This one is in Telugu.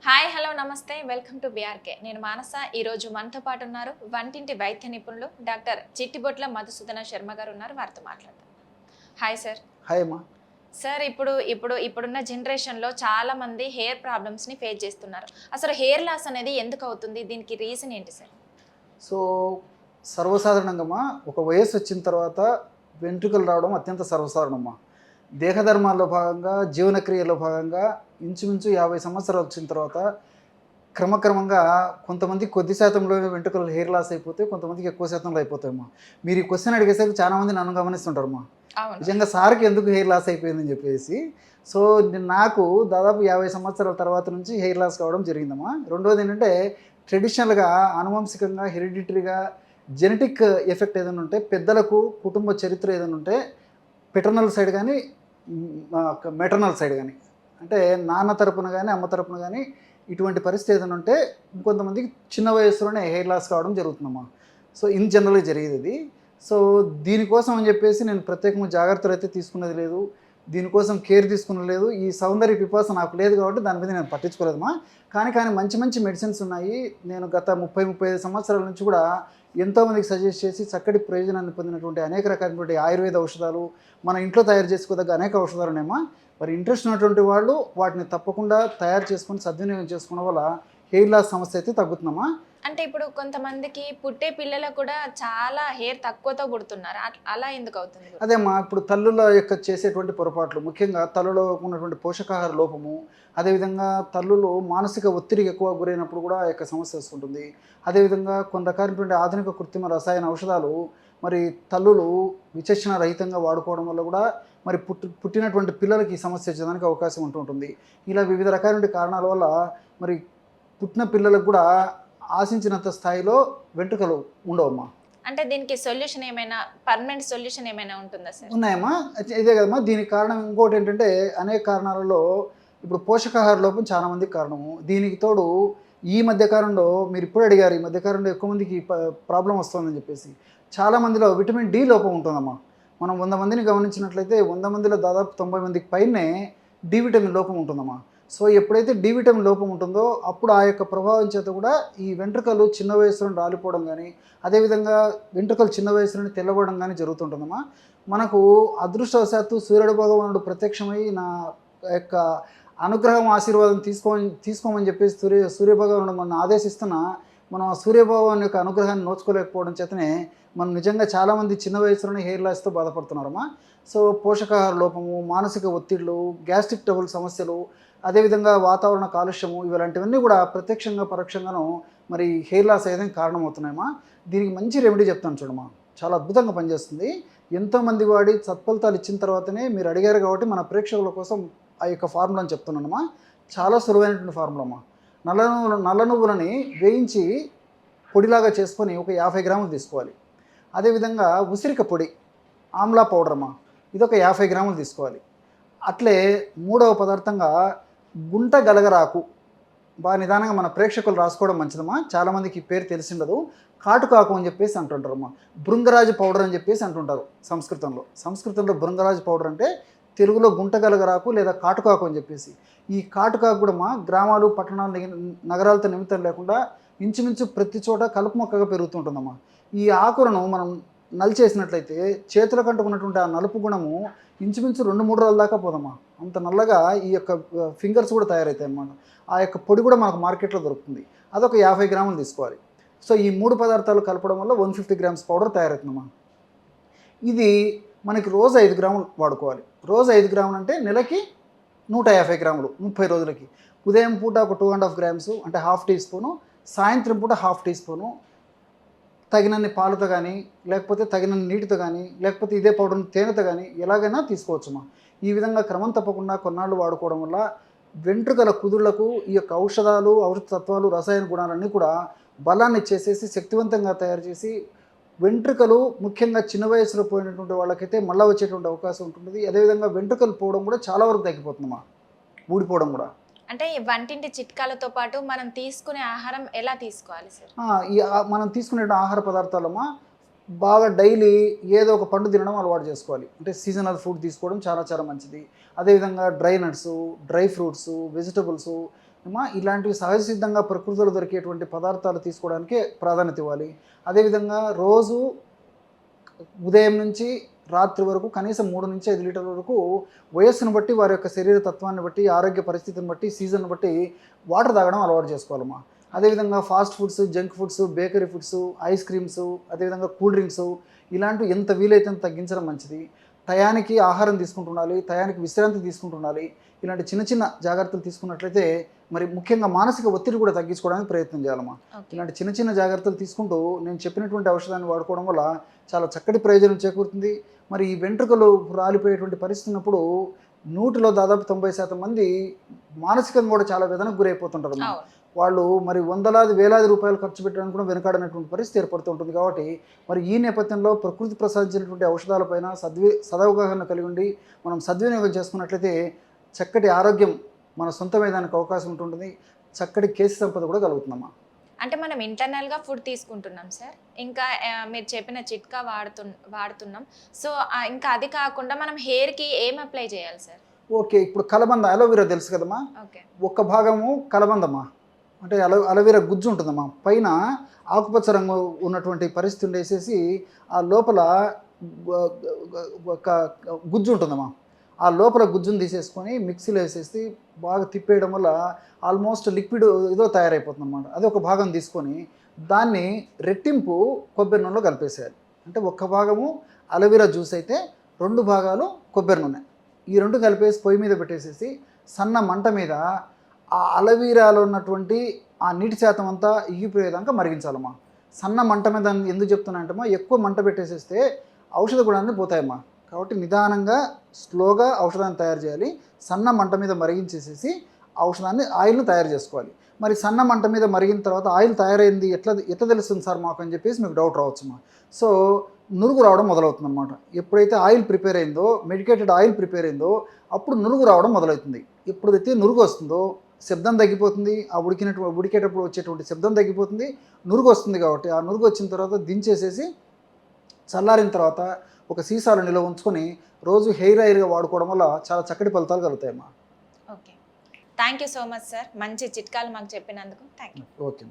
హాయ్ హలో నమస్తే వెల్కమ్ టు బీఆర్కే. నేను మానస. ఈరోజు మనతో పాటు ఉన్నారు వంటింటి వైద్య నిపుణులు డాక్టర్ చిట్టిబొట్ల మధుసూదన శర్మ గారు ఉన్నారు. వారితో మాట్లాడదాం. Hi sir. హాయ్ అమ్మా. సార్ ఇప్పుడున్న జనరేషన్లో చాలా మంది హెయిర్ ప్రాబ్లమ్స్ని ఫేస్ చేస్తున్నారు. అసలు హెయిర్ లాస్ అనేది ఎందుకు అవుతుంది? దీనికి రీజన్ ఏంటి సార్? సో సర్వసాధారణంగా ఒక వయసు వచ్చిన తర్వాత వెంట్రుకలు రావడం అత్యంత సర్వసాధారణమ్మా. దేహధర్మాల్లో భాగంగా జీవనక్రియలో భాగంగా ఇంచుమించు 50 సంవత్సరాలు వచ్చిన తర్వాత క్రమక్రమంగా కొంతమంది కొద్ది శాతంలో వెంట్రుకలు హెయిర్ లాస్ అయిపోతే కొంతమందికి ఎక్కువ శాతంలో అయిపోతాయమ్మా. మీరు ఈ క్వశ్చన్ అడిగేసరికి చాలామంది నన్ను గమనిస్తుంటారమ్మా, నిజంగా సార్కి ఎందుకు హెయిర్ లాస్ అయిపోయిందని చెప్పేసి. సో నాకు దాదాపు 50 సంవత్సరాల తర్వాత నుంచి హెయిర్ లాస్ కావడం జరిగిందమ్మా. రెండోది ఏంటంటే ట్రెడిషనల్గా అనువంశికంగా హెరిడిటరీగా జెనెటిక్ ఎఫెక్ట్ ఏదైనా ఉంటే, పెద్దలకు కుటుంబ చరిత్ర ఏదైనా ఉంటే, పెటర్నల్ సైడ్ కానీ మెటర్నల్ సైడ్ కానీ అంటే నాన్న తరపున కానీ అమ్మ తరపున కానీ ఇటువంటి పరిస్థితి ఏదైనా ఉంటే ఇంకొంతమందికి చిన్న వయసులోనే హెయిర్ లాస్ కావడం జరుగుతుందమ్మా. సో ఇన్ జనరల్గా జరిగేది ఇది. సో దీనికోసం అని చెప్పేసి నేను ప్రత్యేకంగా జాగ్రత్తలు అయితే తీసుకునేది లేదు, దీనికోసం కేర్ తీసుకున్నది లేదు. ఈ సౌందర్య పిపాస నాకు లేదు కాబట్టి దాని మీద నేను పట్టించుకోలేదమ్మా. కానీ మంచి మంచి మెడిసిన్స్ ఉన్నాయి. నేను గత 30-35 సంవత్సరాల నుంచి కూడా ఎంతోమందికి సజెస్ట్ చేసి చక్కటి ప్రయోజనాన్ని పొందినటువంటి అనేక రకాలైనటువంటి ఆయుర్వేద ఔషధాలు, మన ఇంట్లో తయారు చేసుకోదగ్గ అనేక ఔషధాలు ఉన్నాయమ్మా. మరి ఇంట్రెస్ట్ ఉన్నటువంటి వాళ్ళు వాటిని తప్పకుండా తయారు చేసుకొని సద్వినియోగం చేసుకోవడం వల్ల హెయిర్ లాస్ సమస్య అయితే తగ్గుతుందమ్మా. అంటే ఇప్పుడు కొంతమందికి పుట్టే పిల్లలకు కూడా చాలా హెయిర్ తక్కువతో పుడుతున్నారు. అలా ఎందుకు అవుతుంది? అదేమ్మా, ఇప్పుడు తల్లుల యొక్క చేసేటువంటి పొరపాట్లు, ముఖ్యంగా తల్లులో ఉన్నటువంటి పోషకాహార లోపము, అదేవిధంగా తల్లులు మానసిక ఒత్తిడికి ఎక్కువ గురైనప్పుడు కూడా ఆ యొక్క సమస్య వస్తుంటుంది. అదేవిధంగా కొన్ని రకాలైనటువంటి ఆధునిక కృత్రిమ రసాయన ఔషధాలు మరి తల్లులు విచక్షణ రహితంగా వాడుకోవడం వల్ల కూడా మరి పుట్టినటువంటి పిల్లలకి ఈ సమస్య వచ్చేదానికి అవకాశం ఉంటుంటుంది. ఇలా వివిధ రకాలైన కారణాల వల్ల మరి పుట్టిన పిల్లలకు కూడా ఆశించినంత స్థాయిలో వెంట్రుకలు ఉండవమ్మా. అంటే దీనికి సొల్యూషన్ ఏమైనా, పర్మనెంట్ సొల్యూషన్ ఏమైనా ఉంటుందా సార్? ఉన్నాయమ్మా, ఇదే కదమ్మా దీనికి కారణం. ఇంకోటి ఏంటంటే అనేక కారణాలలో ఇప్పుడు పోషకాహార లోపం చాలా మందికి కారణము. దీనికి తోడు ఈ మధ్యకాలంలో మీరు ఇప్పుడు అడిగారు, ఈ మధ్యకాలంలో ఎక్కువ మందికి ప్రాబ్లం వస్తుందని చెప్పేసి. చాలామందిలో విటమిన్ డి లోపం ఉంటుందమ్మా. మనం 100 మందిని గమనించినట్లయితే 100 మందిలో దాదాపు 90 మందికి పైనే డి విటమిన్ లోపం ఉంటుందమ్మా. సో ఎప్పుడైతే డి విటమిన్ లోపం ఉంటుందో అప్పుడు ఆ యొక్క ప్రభావం చేత కూడా ఈ వెంట్రుకలు చిన్న వయసులో రాలిపోవడం కానీ, అదేవిధంగా వెంట్రుకలు చిన్న వయసులోనే తెల్లబడడం కానీ జరుగుతుంటుందమ్మా. మనకు అదృష్టవశాత్తు సూర్యుడు భగవానుడు ప్రత్యక్షమై నా యొక్క అనుగ్రహం ఆశీర్వాదం తీసుకోమని చెప్పేసి సూర్యభగవానుడు మనం ఆదేశిస్తున్న మనం సూర్యభగవాన్ యొక్క అనుగ్రహాన్ని నోచుకోలేకపోవడం చేతనే మనం నిజంగా చాలామంది చిన్న వయసులోనే హెయిర్ లాస్తో బాధపడుతున్నారమ్మా. సో పోషకాహార లోపము, మానసిక ఒత్తిళ్లు, గ్యాస్ట్రిక్ ట్రబుల్ సమస్యలు, అదేవిధంగా వాతావరణ కాలుష్యము, ఇలాంటివన్నీ కూడా ప్రత్యక్షంగా పరోక్షంగాను మరి హెయిర్ లాస్ అయ్యేదానికి కారణమవుతున్నాయమ్మా. దీనికి మంచి రెమెడీ చెప్తాను చూడమ్మా, చాలా అద్భుతంగా పనిచేస్తుంది. ఎంతోమంది వాడి సత్ఫలితాలు ఇచ్చిన తర్వాతనే మీరు అడిగారు కాబట్టి మన ప్రేక్షకుల కోసం ఆ యొక్క ఫార్ములాని చెప్తున్నానమ్మా. చాలా సులువైనటువంటి ఫార్ములా అమ్మా. నల్ల నువ్వులని వేయించి పొడిలాగా చేసుకొని ఒక 50 గ్రాములు తీసుకోవాలి. అదేవిధంగా ఉసిరిక పొడి, ఆమ్లా పౌడర్ అమ్మా, ఇదొక 50 గ్రాములు తీసుకోవాలి. అట్లే మూడవ పదార్థంగా గుంట గలగరాకు, బాగా నిదానంగా మన ప్రేక్షకులు రాసుకోవడం మంచిదమ్మా. చాలామందికి ఈ పేరు తెలిసిండదు. కాటుకాకు అని చెప్పేసి అంటుంటారమ్మా. భృంగరాజు పౌడర్ అని చెప్పేసి అంటుంటారు సంస్కృతంలో భృంగరాజు పౌడర్ అంటే తెలుగులో గుంట గలగరాకు లేదా కాటుకాకు అని చెప్పేసి. ఈ కాటుకాకు కూడా మా గ్రామాలు, పట్టణాలు, నగరాలతో నిమిత్తం లేకుండా ఇంచుమించు ప్రతి చోట కలుపు మొక్కగా పెరుగుతుంటుందమ్మా. ఈ ఆకులను మనం నలిచేసినట్లయితే చేతుల కంటుకున్నటువంటి ఆ నలుపు గుణము ఇంచుమించు 2-3 రోజుల దాకా పోదమ్మా. అంత నల్లగా ఈ యొక్క ఫింగర్స్ కూడా తయారవుతాయి అన్నమాట. ఆ యొక్క పొడి కూడా మనకు మార్కెట్లో దొరుకుతుంది. అదొక 50 గ్రాములు తీసుకోవాలి. సో ఈ 3 పదార్థాలు కలపడం వల్ల 150 గ్రామ్స్ పౌడర్ తయారవుతుందమ్మా. ఇది మనకి రోజు 5 గ్రాములు వాడుకోవాలి. రోజు 5 గ్రాములు అంటే నెలకి 150 గ్రాములు 30 రోజులకి. ఉదయం పూట ఒక 2.5 గ్రామ్స్ అంటే హాఫ్ టీ స్పూను, సాయంత్రం పూట హాఫ్ టీ స్పూను, తగినన్ని పాలతో కానీ లేకపోతే తగినన్ని నీటితో కానీ లేకపోతే ఇదే పౌడర్ని తేనెతో కానీ ఎలాగైనా తీసుకోవచ్చుమా. ఈ విధంగా క్రమం తప్పకుండా కొన్నాళ్ళు వాడుకోవడం వల్ల వెంట్రుకల కుదుళ్లకు ఈ యొక్క ఔషధాలు, ఔషధ తత్వాలు, రసాయన గుణాలన్నీ కూడా బలాన్ని ఇచ్చేసేసి శక్తివంతంగా తయారు చేసి వెంట్రుకలు ముఖ్యంగా చిన్న వయసులో పోయినటువంటి వాళ్ళకైతే మళ్ళీ వచ్చేటువంటి అవకాశం ఉంటుంది. అదేవిధంగా వెంట్రుకలు పోవడం కూడా చాలా వరకు తగ్గిపోతుందమ్మా, ఊడిపోవడం కూడా. అంటే వంటింటి చిట్కాలతో పాటు మనం తీసుకునే ఆహారం ఎలా తీసుకోవాలి సార్? మనం తీసుకునే ఆహార పదార్థాలమ్మా బాగా డైలీ ఏదో ఒక పండు తినడం అలవాటు చేసుకోవాలి. అంటే సీజనల్ ఫుడ్ తీసుకోవడం చాలా చాలా మంచిది. అదేవిధంగా dry nuts, dry fruits, vegetables, అమ్మా ఇలాంటివి సహజ సిద్ధంగా ప్రకృతిలో దొరికేటువంటి పదార్థాలు తీసుకోవడానికే ప్రాధాన్యత ఇవ్వాలి. అదేవిధంగా రోజు ఉదయం నుంచి రాత్రి వరకు కనీసం 3 నుంచి 5 లీటర్ల వరకు వయస్సును బట్టి, వారి యొక్క శరీర తత్వాన్ని బట్టి, ఆరోగ్య పరిస్థితిని బట్టి, సీజన్ బట్టి వాటర్ తాగడం అలవాటు చేసుకోవాలమ్మా. అదేవిధంగా fast foods, junk foods, bakery foods, ice creams, అదేవిధంగా కూల్ డ్రింక్స్ ఇలాంటివి ఎంత వీలైతే అంత తగ్గించడం మంచిది. టయానికి ఆహారం తీసుకుంటుండాలి, టయానికి విశ్రాంతి తీసుకుంటుండాలి. ఇలాంటి చిన్న చిన్న జాగ్రత్తలు తీసుకున్నట్లయితే మరి ముఖ్యంగా మానసిక ఒత్తిడి కూడా తగ్గించుకోవడానికి ప్రయత్నం చేయాలమ్మా. ఇలాంటి చిన్న చిన్న జాగ్రత్తలు తీసుకుంటూ నేను చెప్పినటువంటి ఔషధాన్ని వాడుకోవడం వల్ల చాలా చక్కటి ప్రయోజనం చేకూరుతుంది. మరి ఈ వెంట్రుకలు రాలిపోయేటువంటి పరిస్థితి ఉన్నప్పుడు 100లో దాదాపు 90% మంది మానసికంగా కూడా చాలా వేదనకు గురైపోతుంటారు. వాళ్ళు మరి వందలాది వేలాది రూపాయలు ఖర్చు పెట్టడానికి కూడా వెనుకాడనటువంటి పరిస్థితి ఏర్పడుతుంటుంది. కాబట్టి మరి ఈ నేపథ్యంలో ప్రకృతి ప్రసాదించినటువంటి ఔషధాలపైన సదవగాహన కలిగి ఉండి మనం సద్వినియోగం చేసుకున్నట్లయితే చక్కటి ఆరోగ్యం మన సొంతమేదానికి అవకాశం ఉంటుంది. చక్కటి కేసు సంపద కూడా కలుగుతుందమ్మా. అంటే మనం ఇంటర్నల్గా ఫుడ్ తీసుకుంటున్నాం సార్, ఇంకా మీరు చెప్పిన చిట్కా వాడుతున్నాం. సో ఇంకా అది కాకుండా మనం హెయిర్కి ఏం అప్లై చేయాలి సార్? ఓకే, ఇప్పుడు కలబంద అలోవెరా తెలుసు కదమ్మా. ఓకే, ఒక్క భాగము కలబందమ్మా, అంటే అలోవెరా గుజ్జు ఉంటుందమ్మా. పైన ఆకుపచ్చ రంగు ఉన్నటువంటి పరిస్థితి ఉండేసేసి ఆ లోపల ఒక గుజ్జు ఉంటుందమ్మా. ఆ లోపల గుజ్జును తీసేసుకొని మిక్సీలో వేసేసి బాగా తిప్పేయడం వల్ల ఆల్మోస్ట్ లిక్విడ్ ఏదో తయారైపోతుంది అనమాట. అది ఒక భాగం తీసుకొని దాన్ని రెట్టింపు కొబ్బరి నూనెలో కలిపేసేయాలి. అంటే ఒక్క భాగము అలోవెరా జ్యూస్ అయితే 2 భాగాలు కొబ్బరి నూనె, ఈ 2 కలిపేసి పొయ్యి మీద పెట్టేసేసి సన్న మంట మీద ఆ అలోవెరాలో ఉన్నటువంటి ఆ నీటి శాతం అంతా ఇగిపోయేదాకా మరిగించాలమ్మా. సన్న మంట మీద ఎందుకు చెప్తున్నా అంటేమా, ఎక్కువ మంట పెట్టేసేస్తే ఔషధ గుణాన్ని పోతాయమ్మా. కాబట్టి నిదానంగా స్లోగా ఔషధాన్ని తయారు చేయాలి. సన్న మంట మీద మరిగించేసేసి ఆయిల్ను తయారు చేసుకోవాలి. మరి సన్న మంట మీద మరిగిన తర్వాత ఆయిల్ తయారైంది ఎట్లా తెలుస్తుంది సార్ మాకు అని చెప్పేసి మీకు డౌట్ రావచ్చుమా. సో నురుగు రావడం మొదలవుతుంది అనమాట. ఎప్పుడైతే ఆయిల్ ప్రిపేర్ అయిందో, మెడికేటెడ్ ఆయిల్ ప్రిపేర్ అయిందో అప్పుడు నురుగు రావడం మొదలవుతుంది. ఎప్పుడైతే నురుగు వస్తుందో శబ్దం తగ్గిపోతుంది. ఆ ఉడికేటప్పుడు వచ్చేటువంటి శబ్దం తగ్గిపోతుంది, నురుగు వస్తుంది. కాబట్టి ఆ నురుగు వచ్చిన తర్వాత దించేసేసి చల్లారిన తర్వాత ఒక సీసాలో నిల్వ ఉంచుకొని రోజు హెయిర్ ఆయిల్గా వాడుకోవడం వల్ల చాలా చక్కటి ఫలితాలు కలుగుతాయమ్మా. Okay, thank you so much sir, మంచి చిట్కాలు మాకు చెప్పినందుకు థ్యాంక్ యూ. ఓకే.